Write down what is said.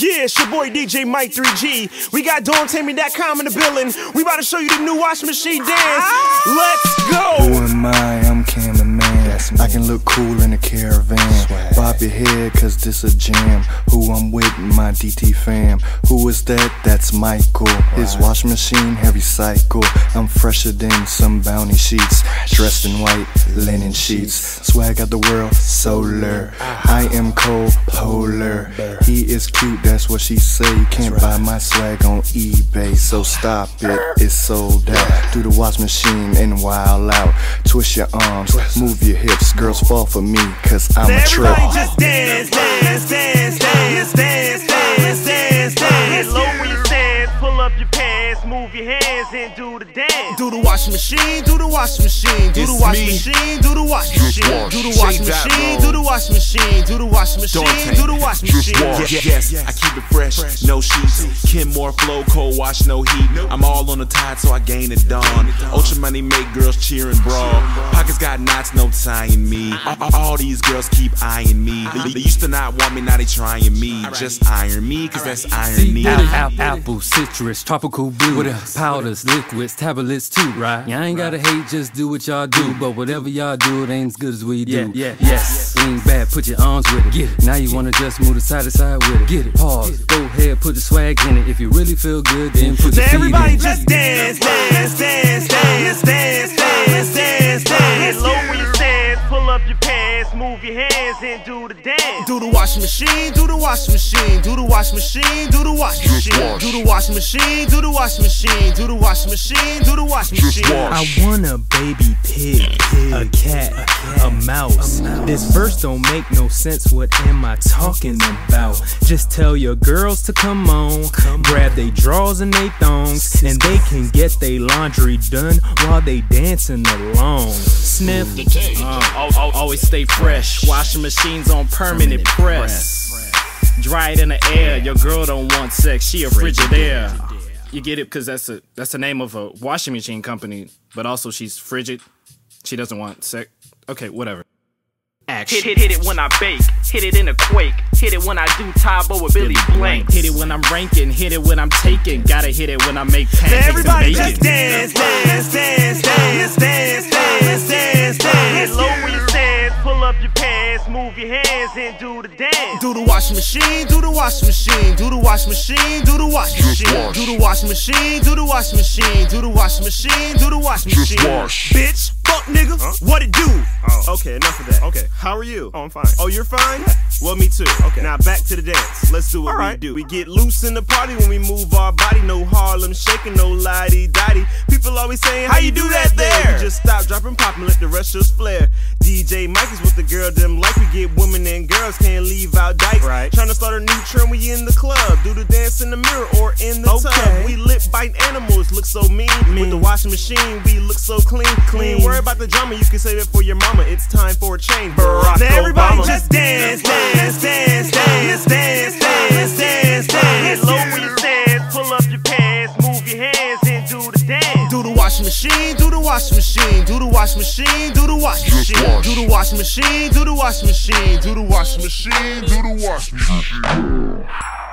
Yeah, it's your boy DJ Mike 3G. We got DawnTammy.com in the building. We about to show you the new washing machine dance. Let's go. Who am I? I'm cameraman. I can look cool in a caravan. Bob your head, cause this a jam. Who I'm with, my DT fam. Who is that? That's Michael. His washing machine, heavy cycle. I'm fresher than some bounty sheets. Dressed in white linen sheets. Swag out the world, solar. I am cold, polar. He is cute, that's what she say. You can't buy my swag on eBay, so stop it, it's sold out. Do the wash machine and wild out. Twist your arms, move your hips. Girls fall for me, cause I'm a trip. Everybody just dance, dance, dance, dance, dance, dance, dance, dance. Lower your stance, pull up your pants, move your hands and do the dance. Do the washing machine, do the washing machine, do the washing machine, do the washing machine, do the washing machine, do the washing machine, do the washing machine, do the washing machine. Yes, I keep it fresh, no sheets. Kenmore flow, cold wash, no heat. I'm all on the tide, so I gain it dawn. Ultra money make girls cheer and brawl. Pockets got knots, no tying me. All these girls keep eyeing me. They used to not want me, now they trying me. Just iron me, cause that's irony. Apple, citrus, tropical blue. What else? Powders, liquids, tablets too, right? Y'all ain't gotta hate, just do what y'all do. But whatever y'all do, it ain't as good as we do. Yes, it ain't bad, put your arms with it. Get it. Now you wanna just move to side to side with it. Get it. Pause, go ahead, put the swag in it. If you really feel good, then put your feet in it. Everybody just dance, dance, dance, dance, dance, dance, dance, dance. Lower your stance, pull up your pants, move your hands and do the dance. Do the washing machine, do the washing machine, do the washing machine, do the washing machine, do the washing machine, do the washing machine, do the washing machine, do the washing machine. I want a baby pig, a cat, a mouse. This verse don't make no sense, what am I talking about? Just tell your girls to come on, grab they drawers and they thongs, and they can get they laundry done while they dancing along. Sniff, always stay fresh. Washing machines on permanent press. Dry it in the air. Your girl don't want sex, she a Frigidaire. You get it, cause that's the name of a washing machine company. But also she's frigid. She doesn't want sex. Okay, whatever. Action. Hit it when I bake, hit it in a quake, hit it when I do Tybo with Billy Blank. Hit it when I'm ranking, hit it when I'm taking, gotta hit it when I make pancakes Everybody and bacon. just dance, dance, dance, dance, dance, dance, dance, dance. Lower your stance, pull up your pants, move your hands and do the dance. Do the washing machine, do the washing machine, do the washing machine, do the washing machine, do the washing machine, do the washing machine, do the washing machine, do the washing machine. Bitch, fuck nigga, what it do? Okay, enough of that. Okay, how are you? Oh, I'm fine. Oh, you're fine? Well, me too. Okay. Now back to the dance. Let's do what we do. We get loose in the party when we move our body. No Harlem shaking, no lighty-dotty. People always saying, how you do that there? We just stop, drop, and pop and let the rest just flare. DJ Mike is what the girl them like. We get women and girls, can't leave out dykes. Right. Trying to start a new trend, we in the club. Do the dance in the mirror or in the tub. We lip bite animals, look so mean. With the washing machine, we look so clean. Clean. Worry about the drama, you can say that for your mama. It's time for a change. Barack now everybody Obama. just dance, dance, dance, dance, dance, dance, dance, dance. Lower your stance, pull up your pants, move your hands and do the dance. Do the washing machine, do the washing machine, do the washing machine, do the washing machine, do the washing machine, do the washing machine, do the washing machine, do the washing machine.